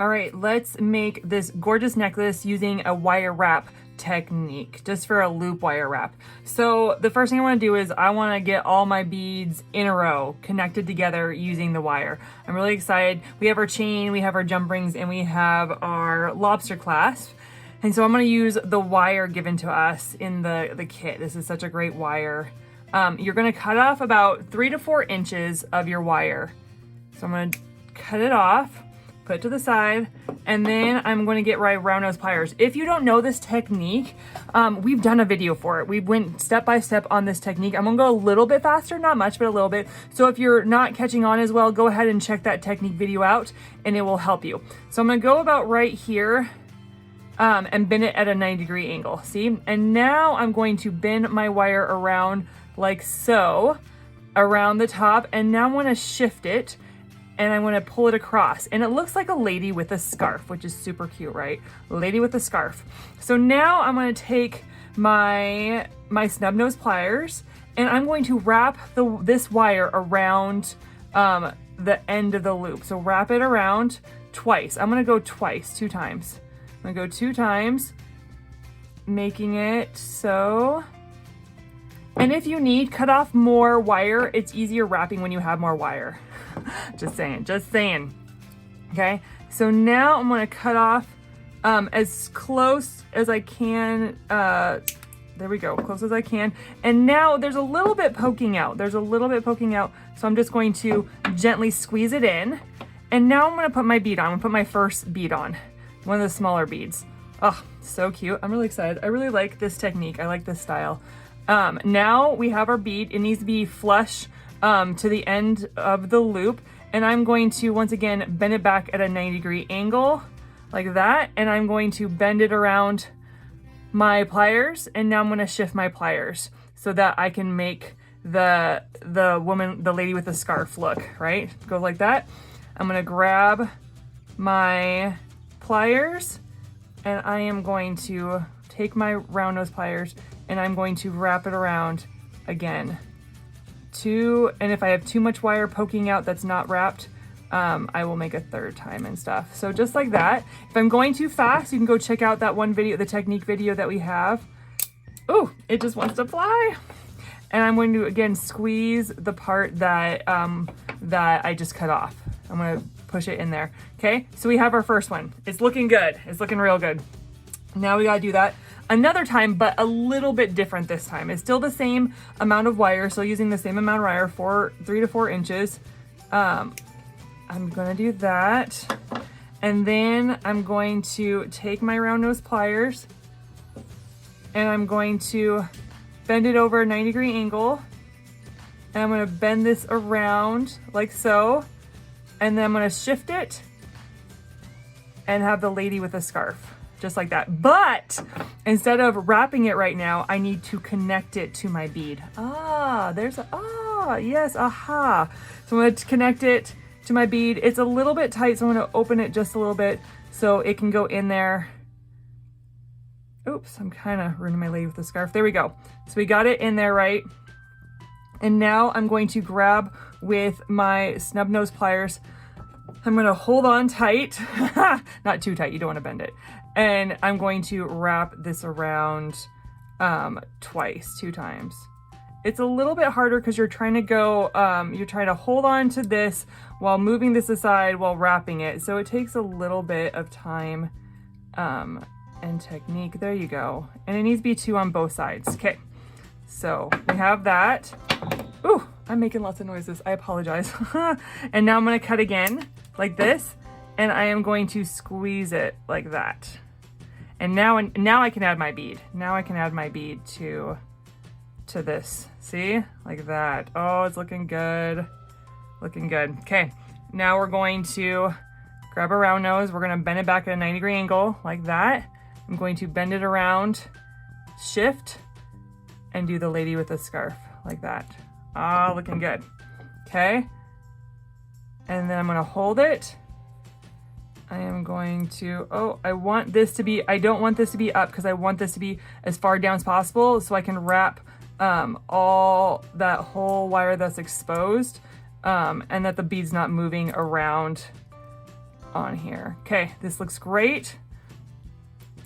All right, let's make this gorgeous necklace using a wire wrap technique, just for a loop wire wrap. So the first thing I want to do is I want to get all my beads in a row connected together using the wire. I'm really excited. We have our chain, we have our jump rings, and we have our lobster clasp. And so I'm going to use the wire given to us in the kit. This is such a great wire. You're going to cut off about 3 to 4 inches of your wire. So I'm going to cut it off, put it to the side, and then I'm going to get my round nose pliers. If you don't know this technique, we've done a video for it. We went step by step on this technique. I'm going to go a little bit faster, not much, but a little bit. So if you're not catching on as well, go ahead and check that technique video out and it will help you. So I'm going to go about right here and bend it at a 90-degree angle. See? And now I'm going to bend my wire around like so, around the top, and now I'm going to shift it and I'm going to pull it across, and it looks like a lady with a scarf, which is super cute, right? Lady with a scarf. So now I'm going to take my snub nose pliers and I'm going to wrap this wire around the end of the loop. So wrap it around twice. I'm going to go twice, 2 times. I'm going to go 2 times, making it so. And if you need, cut off more wire. It's easier wrapping when you have more wire. Just saying, just saying. Okay, so now I'm going to cut off as close as I can. There we go, close as I can. And now there's a little bit poking out. There's a little bit poking out. So I'm just going to gently squeeze it in. And now I'm going to put my bead on. I'm going to put my first bead on, one of the smaller beads. Oh, so cute. I'm really excited. I really like this technique. I like this style. Now we have our bead. It needs to be flush to the end of the loop, and I'm going to once again bend it back at a 90-degree angle like that, and I'm going to bend it around my pliers, and now I'm going to shift my pliers so that I can make the lady with the scarf look, right? Go like that. I'm going to grab my pliers and I am going to take my round nose pliers and I'm going to wrap it around again. And if I have too much wire poking out that's not wrapped, I will make a 3rd time and stuff. So just like that. If I'm going too fast, you can go check out that one video, the technique video that we have. Oh, it just wants to fly. And I'm going to again squeeze the part that that I just cut off. I'm going to push it in there. Okay, so we have our first one. It's looking good. It's looking real good. Now we got to do that another time, but a little bit different this time. It's still the same amount of wire, so using the same amount of wire, 3 to 4 inches. I'm gonna do that, and then I'm going to take my round nose pliers and I'm going to bend it over a 90-degree angle, and I'm going to bend this around like so, and then I'm going to shift it and have the lady with a scarf. Just like that. But instead of wrapping it right now, I need to connect it to my bead. Yes, aha. So I'm going to connect it to my bead. It's a little bit tight, so I'm going to open it just a little bit so it can go in there. Oops, I'm kind of ruining my lady with the scarf. There we go. So we got it in there, right? And now I'm going to grab with my snub nose pliers. I'm going to hold on tight, not too tight, you don't want to bend it. And I'm going to wrap this around twice, 2 times. It's a little bit harder because you're trying to go, you're trying to hold on to this while moving this aside while wrapping it. So it takes a little bit of time and technique. There you go. And it needs to be 2 on both sides. Okay, so we have that. Ooh, I'm making lots of noises. I apologize. And now I'm going to cut again like this, and I am going to squeeze it like that. And now I can add my bead. Now I can add my bead to this. See? Like that. Oh, it's looking good. Looking good. Okay, now we're going to grab a round nose. We're going to bend it back at a 90-degree angle like that. I'm going to bend it around, shift, and do the lady with the scarf like that. Ah, looking good. Okay. And then I'm going to hold it. I am going to, I don't want this to be up because I want this to be as far down as possible so I can wrap all that whole wire that's exposed and that the bead's not moving around on here. Okay, this looks great.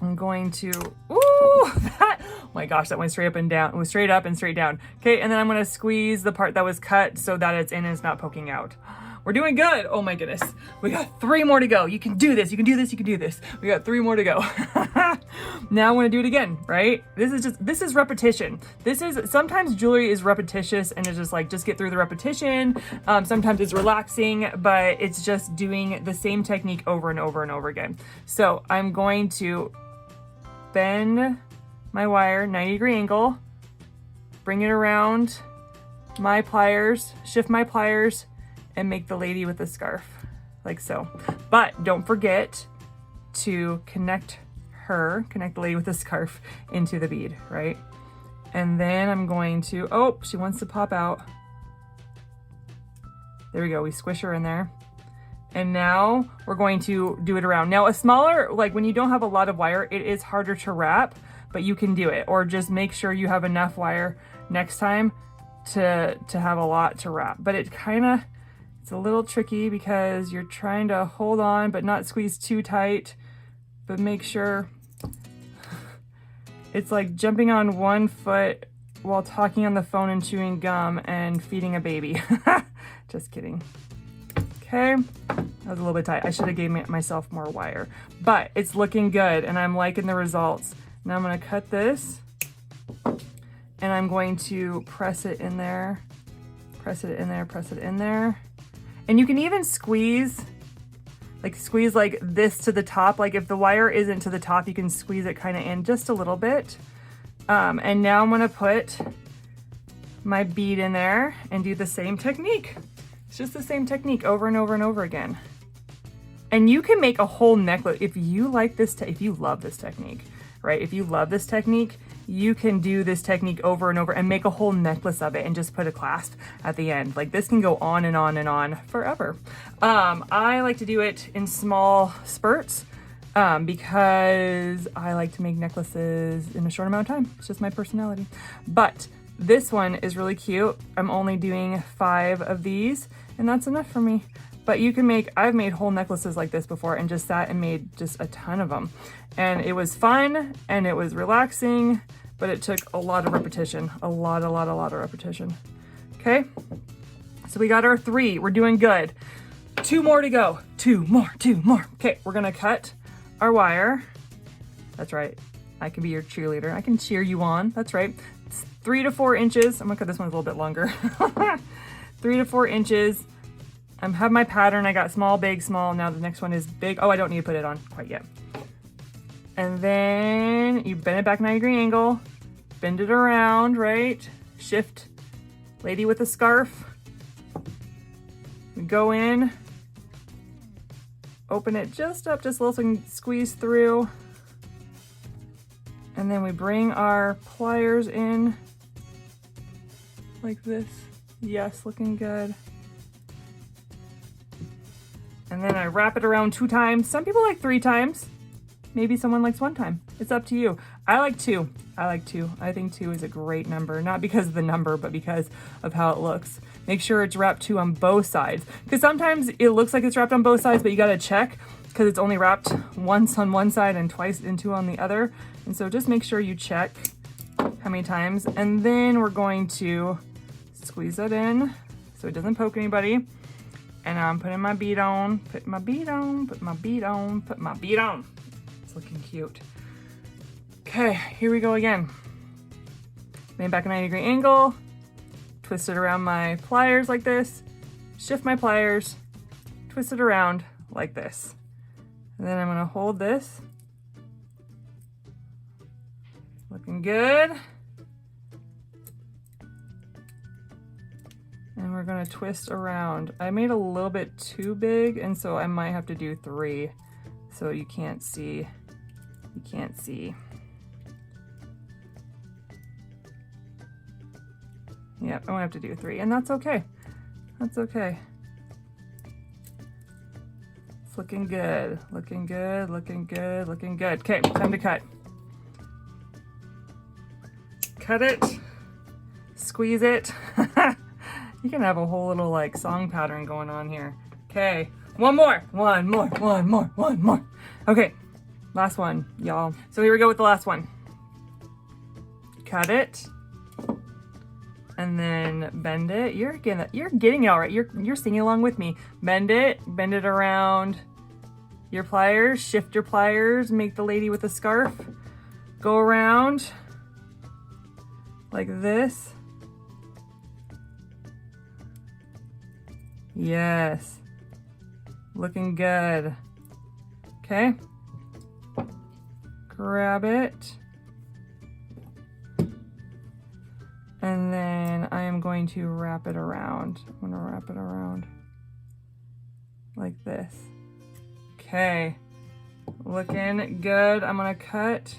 I'm going to, ooh, that, oh my gosh, that went straight up and down. It was straight up and straight down. Okay, and then I'm gonna squeeze the part that was cut so that it's in and it's not poking out. We're doing good. Oh my goodness. We got 3 more to go. You can do this, you can do this, you can do this. We got 3 more to go. Now I'm gonna do it again, right? This is repetition. Sometimes jewelry is repetitious and it's just like, just get through the repetition. Sometimes it's relaxing, but it's just doing the same technique over and over and over again. So I'm going to bend my wire 90-degree angle, bring it around my pliers, shift my pliers, and make the lady with the scarf, like so. But don't forget to connect the lady with the scarf into the bead, right? And then I'm going to, oh, she wants to pop out. There we go, we squish her in there. And now we're going to do it around. Now a smaller, like when you don't have a lot of wire, it is harder to wrap, but you can do it. Or just make sure you have enough wire next time to have a lot to wrap. But it's a little tricky because you're trying to hold on, but not squeeze too tight, but make sure it's like jumping on one foot while talking on the phone and chewing gum and feeding a baby. Just kidding. Okay, that was a little bit tight. I should have gave myself more wire, but it's looking good and I'm liking the results. Now I'm gonna cut this and I'm going to press it in there, press it in there, press it in there. And you can even squeeze like this to the top. Like if the wire isn't to the top, you can squeeze it kind of in just a little bit. And now I'm gonna put my bead in there and do the same technique. It's just the same technique over and over and over again. And you can make a whole necklace if you like this, if you love this technique, right? If you love this technique, you can do this technique over and over and make a whole necklace of it and just put a clasp at the end. Like this can go on and on and on forever. I like to do it in small spurts because I like to make necklaces in a short amount of time. It's just my personality. But this one is really cute. I'm only doing 5 of these and that's enough for me. But you can make, I've made whole necklaces like this before and just sat and made just a ton of them. And it was fun and it was relaxing, but it took a lot of repetition, a lot of repetition. Okay, so we got our 3, we're doing good. 2 more to go, 2 more. Okay, we're gonna cut our wire. That's right, I can be your cheerleader. I can cheer you on, that's right. It's 3 to 4 inches. I'm gonna cut this one a little bit longer. 3 to 4 inches. I have my pattern. I got small, big, small. Now the next one is big. Oh, I don't need to put it on quite yet. And then you bend it back 90-degree angle, bend it around, right? Shift, lady with a scarf. We go in, open it just up, just a little so we can squeeze through. And then we bring our pliers in like this. Yes, looking good. And then I wrap it around 2 times. Some people like 3 times. Maybe someone likes 1 time. It's up to you. I like 2. I think 2 is a great number. Not because of the number, but because of how it looks. Make sure it's wrapped 2 on both sides. Because sometimes it looks like it's wrapped on both sides, but you gotta check because it's only wrapped once on one side and twice and 2 on the other. And so just make sure you check how many times. And then we're going to squeeze that in so it doesn't poke anybody. And I'm putting my bead on, put my bead on, put my bead on, put my bead on. It's looking cute. Okay, here we go again. Made back a 90-degree angle, twist it around my pliers like this, shift my pliers, twist it around like this. And then I'm gonna hold this. Looking good. And we're gonna twist around. I made a little bit too big, and so I might have to do 3 so you can't see. You can't see. Yep, I'm gonna have to do 3, and that's okay. That's okay. It's looking good, looking good, looking good, looking good. Okay, time to cut. Cut it, squeeze it. You can have a whole little like song pattern going on here. Okay, One more. Okay, last one, y'all. So here we go with the last one. Cut it. And then bend it. You're getting it all right. You're singing along with me. Bend it around your pliers. Shift your pliers. Make the lady with the scarf. Go around like this. Yes. Looking good. Okay. Grab it. And then I am going to wrap it around. I'm gonna wrap it around like this. Okay, looking good. I'm gonna cut.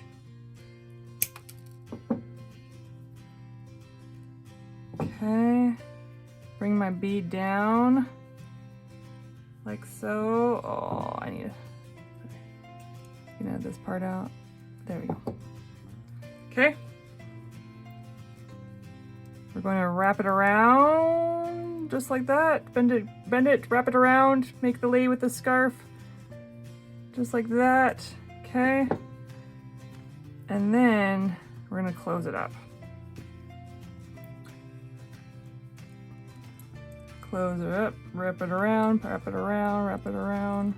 Okay, bring my bead down like so. Oh, I need to, you can add this part out. There we go. Okay. We're going to wrap it around just like that. Bend it, wrap it around. Make the lady with the scarf just like that. Okay. And then we're going to close it up. Close it up, wrap it around, wrap it around, wrap it around.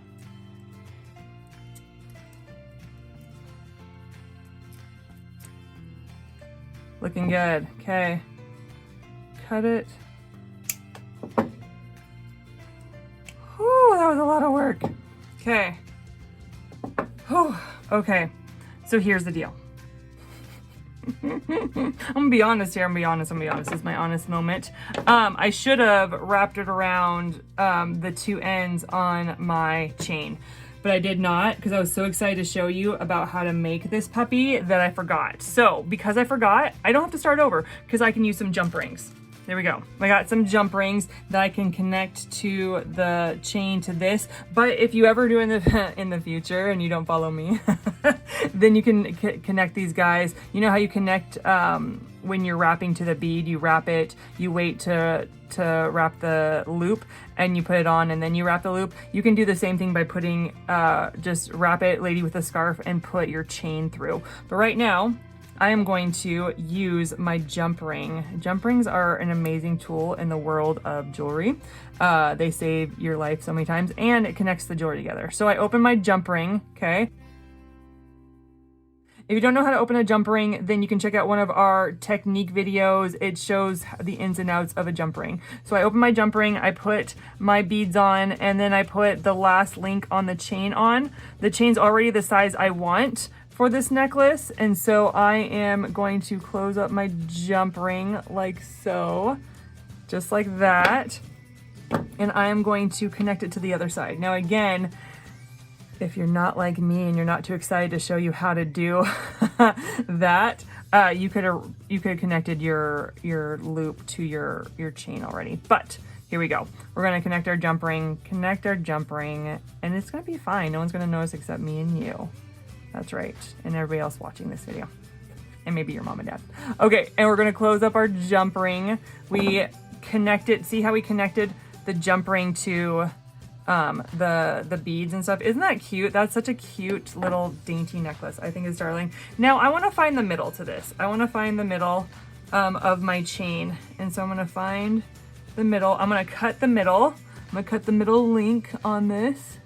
Looking good. Okay. Cut it. Whew, that was a lot of work. Okay. Whew. Okay. So here's the deal. I'm gonna be honest here. I'm gonna be honest. This is my honest moment. I should have wrapped it around the two ends on my chain, but I did not because I was so excited to show you about how to make this puppy that I forgot. So because I forgot, I don't have to start over because I can use some jump rings. There we go. I got some jump rings that I can connect to the chain to this. But if you ever do in the future and you don't follow me, then you can connect these guys. You know how you connect when you're wrapping to the bead, you wrap it, you wait to wrap the loop and you put it on and then you wrap the loop. You can do the same thing by putting, just wrap it, lady with a scarf, and put your chain through. But right now, I am going to use my jump ring. Jump rings are an amazing tool in the world of jewelry. They save your life so many times and it connects the jewelry together. So I open my jump ring, okay? If you don't know how to open a jump ring, then you can check out one of our technique videos. It shows the ins and outs of a jump ring. So I open my jump ring, I put my beads on, and then I put the last link on the chain on. The chain's already the size I want for this necklace, and so I am going to close up my jump ring like so, just like that, and I am going to connect it to the other side. Now again, if you're not like me and you're not too excited to show you how to do that, you could have connected your loop to your chain already, but here we go. We're gonna connect our jump ring, and it's gonna be fine. No one's gonna notice except me and you. That's right, and everybody else watching this video, and maybe your mom and dad. Okay, and we're gonna close up our jump ring. We connected, see how we connected the jump ring to the beads and stuff. Isn't that cute? That's such a cute little dainty necklace. I think it's darling. Now I wanna find the middle to this. I wanna find the middle of my chain, and so I'm gonna find the middle. I'm gonna cut the middle. I'm gonna cut the middle link on this,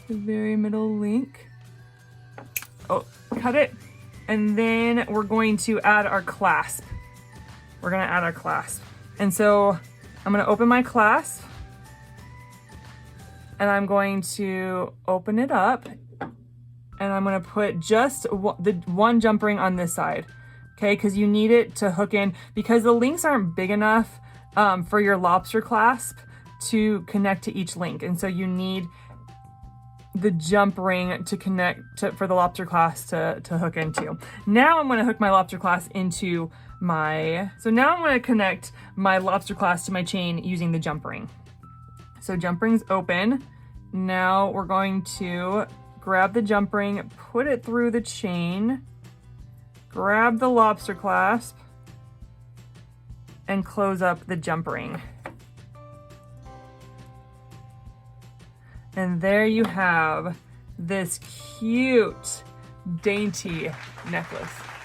the very middle link. Oh, cut it. And then we're going to add our clasp. We're gonna add our clasp. And so I'm gonna open my clasp and I'm going to open it up and I'm gonna put just the one jump ring on this side, okay? Because you need it to hook in, because the links aren't big enough for your lobster clasp to connect to each link. And so you need the jump ring to connect for the lobster clasp to hook into. Now I'm going to hook my lobster clasp into so now I'm going to connect my lobster clasp to my chain using the jump ring. So jump ring's open. Now we're going to grab the jump ring, put it through the chain, grab the lobster clasp, and close up the jump ring. And there you have this cute, dainty necklace.